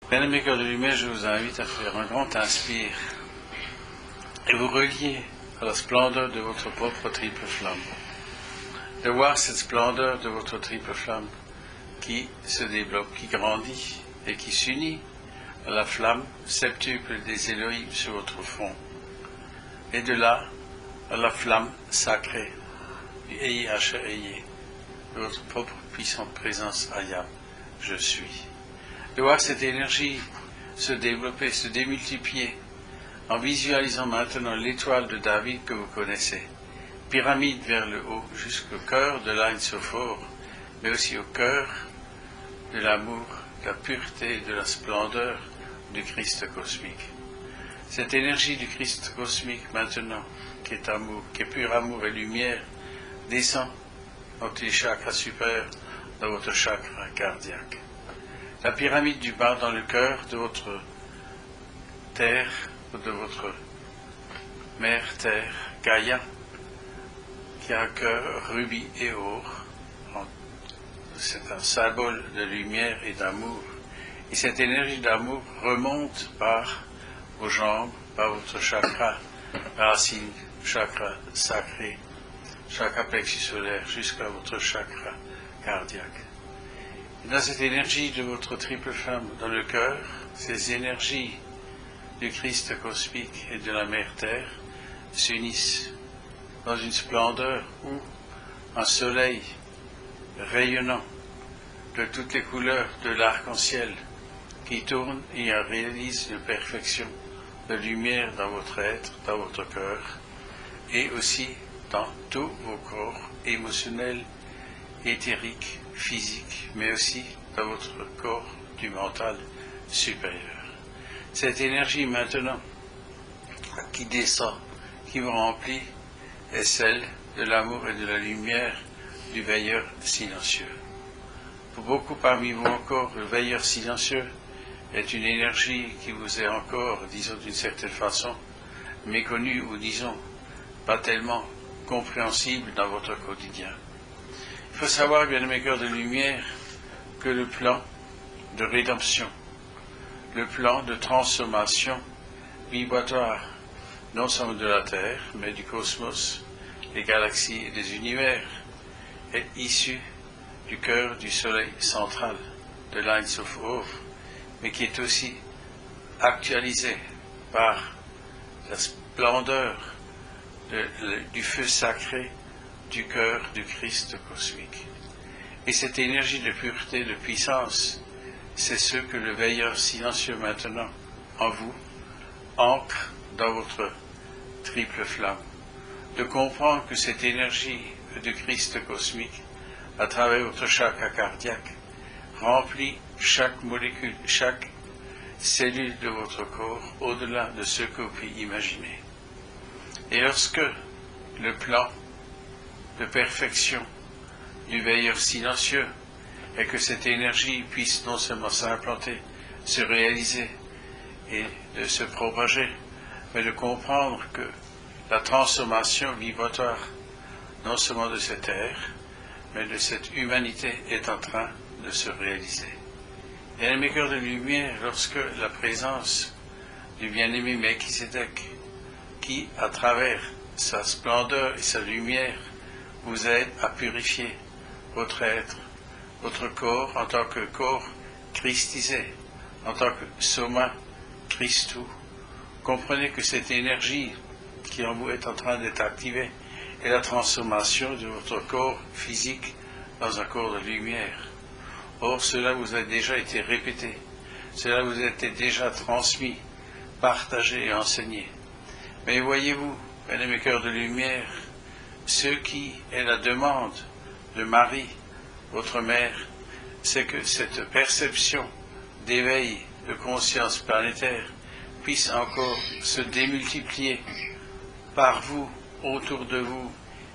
Bien-aimés cœurs de lumière, je vous invite à faire un grand inspire et vous relier à la splendeur de votre propre triple flamme. De voir cette splendeur de votre triple flamme qui se développe, qui grandit et qui s'unit à la flamme septuple des Elohim sur votre front. Et de là, à la flamme sacrée du Eyi Asher Eyi, de votre propre puissante présence Ayam, je suis. De voir cette énergie se développer, se démultiplier, en visualisant maintenant l'étoile de David que vous connaissez, pyramide vers le haut, jusqu'au cœur de l'Ain Sophor, mais aussi au cœur de l'amour, de la pureté, de la splendeur du Christ cosmique. Cette énergie du Christ cosmique maintenant, qui est amour, qui est pur amour et lumière, descend dans tous les chakras supérieurs, dans votre chakra cardiaque. La pyramide du bas dans le cœur de votre terre, de votre mère terre, Gaïa, qui a un cœur rubis et or. C'est un symbole de lumière et d'amour. Et cette énergie d'amour remonte par vos jambes, par votre chakra racine, chakra sacré, chakra plexus solaire, jusqu'à votre chakra cardiaque. Et dans cette énergie de votre triple flamme dans le cœur, ces énergies du Christ cosmique et de la Mère Terre s'unissent dans une splendeur où un soleil rayonnant de toutes les couleurs de l'arc-en-ciel qui tourne et réalise une perfection de lumière dans votre être, dans votre cœur, et aussi dans tous vos corps émotionnels, éthériques, physiques, mais aussi dans votre corps du mental supérieur. Cette énergie maintenant qui descend, qui vous remplit, est celle de l'amour et de la lumière du veilleur silencieux. Pour beaucoup parmi vous encore, le veilleur silencieux est une énergie qui vous est encore, disons d'une certaine façon, méconnue ou disons pas tellement compréhensible dans votre quotidien. Il faut savoir, bien-aimés cœurs de lumière, que le plan de rédemption, le plan de transformation vibratoire, non seulement de la Terre, mais du cosmos, des galaxies et des univers, est issu du cœur du soleil central, de l'Ain Sophor, mais qui est aussi actualisé par la splendeur du feu sacré du cœur du Christ cosmique. Et cette énergie de pureté, de puissance, c'est ce que le veilleur silencieux maintenant, en vous, ancre dans votre triple flamme. De comprendre que cette énergie du Christ cosmique, à travers votre chakra cardiaque, remplit chaque molécule, chaque cellule de votre corps, au-delà de ce que vous pouvez imaginer. Et lorsque le plan de perfection du veilleur silencieux est que cette énergie puisse non seulement s'implanter, se réaliser et de se propager, mais de comprendre que la transformation vibratoire, non seulement de cette ère, mais de cette humanité est en train de se réaliser. Bien-aimés cœurs de lumière, lorsque la présence du bien-aimé Melchisédek, qui, à travers sa splendeur et sa lumière, vous aide à purifier votre être, votre corps en tant que corps christisé, en tant que soma Christou. Comprenez que cette énergie qui en vous est en train d'être activée est la transformation de votre corps physique dans un corps de lumière. Or, cela vous a déjà été répété, cela vous a été déjà transmis, partagé et enseigné. Mais voyez-vous, bien-aimés cœurs de lumière, ce qui est la demande de Marie, votre mère, c'est que cette perception d'éveil de conscience planétaire puisse encore se démultiplier par vous, autour de vous,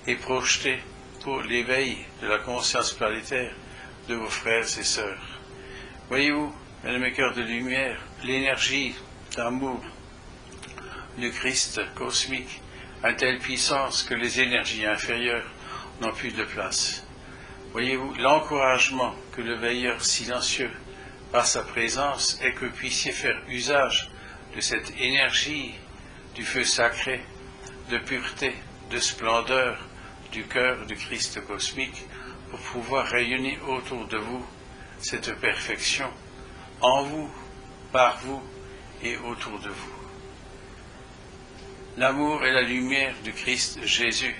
et projeter pour l'éveil de la conscience planétaire de vos frères et sœurs. Voyez-vous, mes cœurs de lumière, l'énergie d'amour du Christ cosmique a une telle puissance que les énergies inférieures n'ont plus de place. Voyez-vous, l'encouragement que le veilleur silencieux par sa présence et que vous puissiez faire usage de cette énergie du feu sacré, de pureté, de splendeur du cœur du Christ cosmique pour pouvoir rayonner autour de vous cette perfection, en vous, par vous et autour de vous. L'amour et la lumière du Christ Jésus,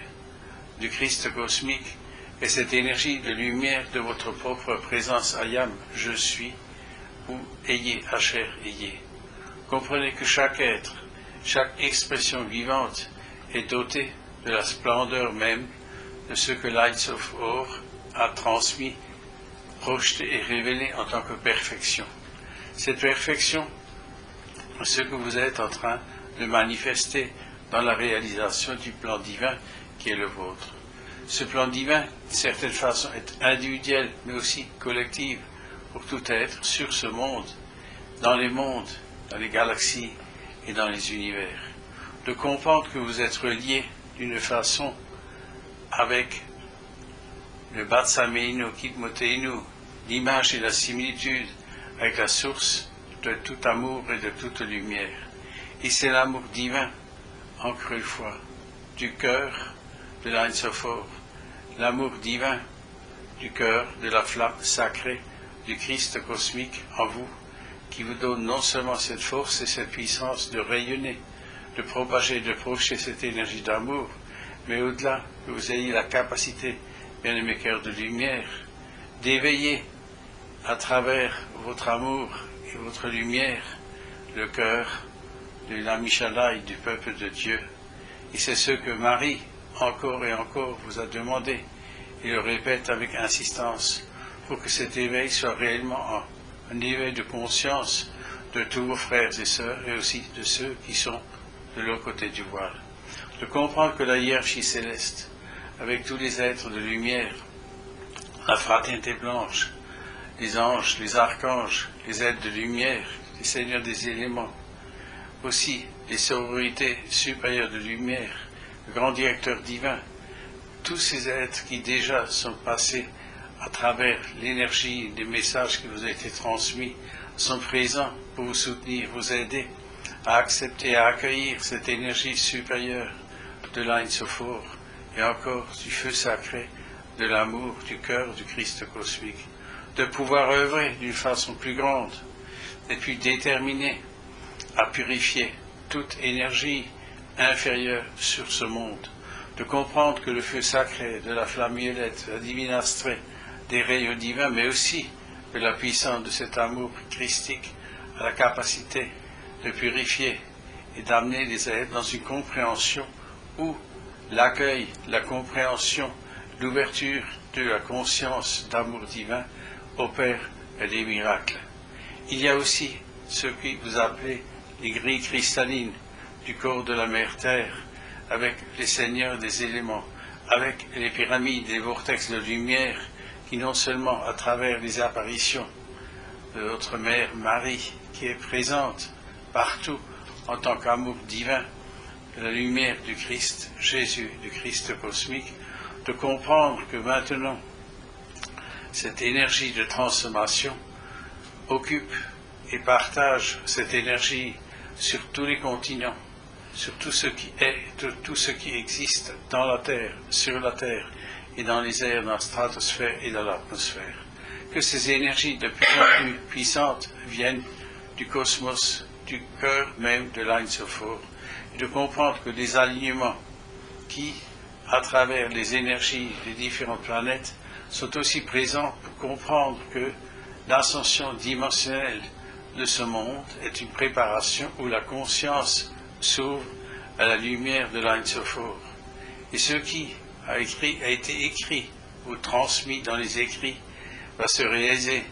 du Christ cosmique, et cette énergie de lumière de votre propre présence Ayam, je suis, ou ayez, Asher, ayez. Comprenez que chaque être, chaque expression vivante est dotée de la splendeur même de ce que Lights of Or a transmis, projeté et révélé en tant que perfection. Cette perfection, ce que vous êtes en train de manifester dans la réalisation du plan divin qui est le vôtre. Ce plan divin, d'une certaine façon, est individuel, mais aussi collectif pour tout être sur ce monde, dans les mondes, dans les galaxies et dans les univers. De comprendre que vous êtes reliés d'une façon avec le Batsameinu, Kitmoteinu, l'image et la similitude avec la source de tout amour et de toute lumière. Et c'est l'amour divin, encore une fois, du cœur de l'Ain-Sophor, l'amour divin du cœur de la flamme sacrée du Christ cosmique en vous, qui vous donne non seulement cette force et cette puissance de rayonner, de propager, de projeter cette énergie d'amour, mais au-delà, que vous ayez la capacité, bien-aimés cœurs de lumière, d'éveiller à travers votre amour et votre lumière le cœur de l'Amishalaï, du peuple de Dieu. Et c'est ce que Marie, encore et encore, vous a demandé, et le répète avec insistance, pour que cet éveil soit réellement un éveil de conscience de tous vos frères et sœurs, et aussi de ceux qui sont de l'autre côté du voile. De comprendre que la hiérarchie céleste, avec tous les êtres de lumière, la fraternité blanche, les anges, les archanges, les êtres de lumière, les seigneurs des éléments, aussi les sororités supérieures de lumière, le grand directeur divin, tous ces êtres qui déjà sont passés à travers l'énergie des messages qui vous ont été transmis, sont présents pour vous soutenir, vous aider à accepter, à accueillir cette énergie supérieure de l'Ain-Sophor et encore du feu sacré, de l'amour, du cœur du Christ cosmique, de pouvoir œuvrer d'une façon plus grande et plus déterminée à purifier toute énergie inférieure sur ce monde, de comprendre que le feu sacré de la flamme violette, la divine astrée, des rayons divins, mais aussi de la puissance de cet amour christique a la capacité de purifier et d'amener les êtres dans une compréhension où l'accueil, la compréhension, l'ouverture de la conscience d'amour divin opère des miracles. Il y a aussi ce que vous appelez les grilles cristallines du corps de la mère Terre, avec les seigneurs des éléments, avec les pyramides, les vortex de lumière, qui non seulement à travers les apparitions de notre mère Marie, qui est présente partout en tant qu'amour divin, de la lumière du Christ Jésus, du Christ cosmique, de comprendre que maintenant, cette énergie de transformation occupe et partage cette énergie sur tous les continents, sur tout ce qui est, tout ce qui existe dans la Terre, sur la Terre et dans les airs, dans la stratosphère et dans l'atmosphère. Que ces énergies de plus en plus puissantes viennent du cosmos, du cœur même de l'Ain-Sophor, et de comprendre que les alignements qui, à travers les énergies des différentes planètes, sont aussi présents pour comprendre que l'ascension dimensionnelle de ce monde est une préparation où la conscience s'ouvre à la lumière de l'Ain-Sophor. Et ce qui a été écrit ou transmis dans les écrits va se réaliser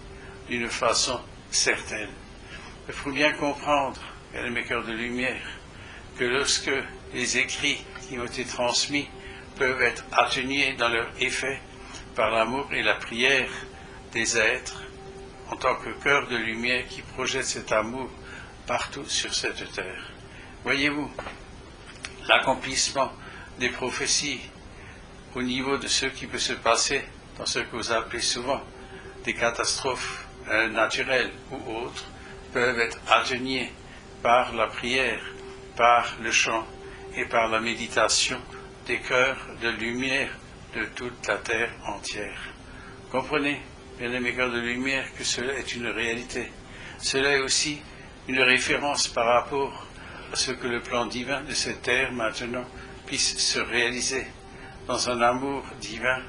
d'une façon certaine. Il faut bien comprendre, mes cœurs de lumière, que lorsque les écrits qui ont été transmis peuvent être atténués dans leur effet par l'amour et la prière des êtres, en tant que cœur de lumière qui projette cet amour partout sur cette terre. Voyez-vous, l'accomplissement des prophéties au niveau de ce qui peut se passer dans ce que vous appelez souvent des catastrophes naturels ou autres, peuvent être atteignés par la prière, par le chant et par la méditation des cœurs de lumière de toute la terre entière. Comprenez, bien-aimés cœurs de lumière, que cela est une réalité. Cela est aussi une référence par rapport à ce que le plan divin de cette terre maintenant puisse se réaliser dans un amour divin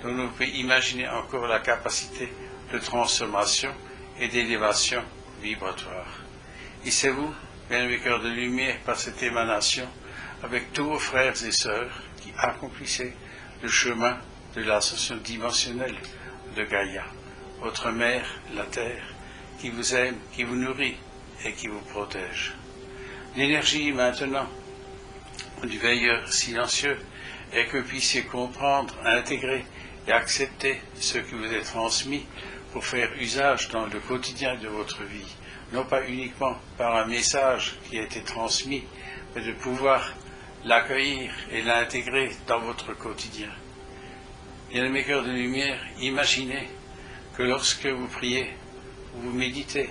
dont nous pouvons imaginer encore la capacité de transformation et d'élévation vibratoire. Hissez-vous, bien-aimés cœurs de lumière, par cette émanation, avec tous vos frères et sœurs qui accomplissaient le chemin de l'ascension dimensionnelle de Gaïa, votre mère, la terre, qui vous aime, qui vous nourrit et qui vous protège. L'énergie maintenant du veilleur silencieux est que vous puissiez comprendre, intégrer et accepter ce qui vous est transmis pour faire usage dans le quotidien de votre vie, non pas uniquement par un message qui a été transmis, mais de pouvoir l'accueillir et l'intégrer dans votre quotidien. Bien-aimés cœurs de lumière, imaginez que lorsque vous priez, ou vous méditez,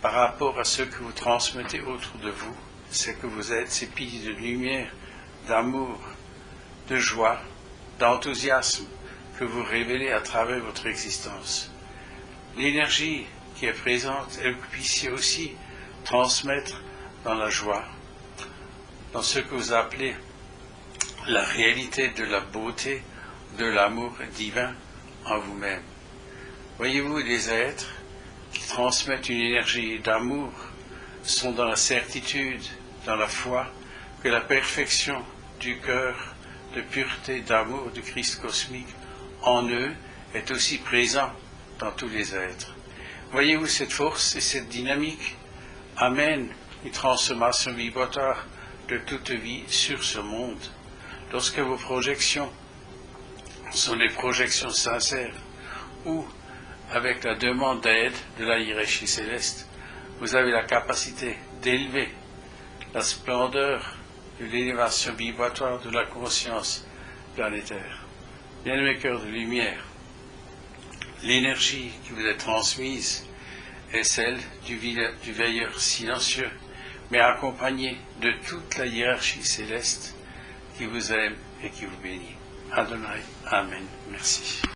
par rapport à ce que vous transmettez autour de vous, c'est que vous êtes ces piliers de lumière, d'amour, de joie, d'enthousiasme que vous révélez à travers votre existence. L'énergie qui est présente, elle que vous puissiez aussi transmettre dans la joie, dans ce que vous appelez la réalité de la beauté, de l'amour divin en vous-même. Voyez-vous, les êtres qui transmettent une énergie d'amour sont dans la certitude, dans la foi, que la perfection du cœur de pureté, d'amour du Christ cosmique en eux est aussi présent dans tous les êtres. Voyez-vous, cette force et cette dynamique amènent une transformation vibratoire de toute vie sur ce monde. Lorsque vos projections sont des projections sincères ou avec la demande d'aide de la hiérarchie céleste, vous avez la capacité d'élever la splendeur de l'élévation vibratoire de la conscience planétaire. Bien-aimés cœurs de lumière, l'énergie qui vous est transmise est celle du veilleur silencieux, mais accompagné de toute la hiérarchie céleste qui vous aime et qui vous bénit. Adonai, Amen. Merci.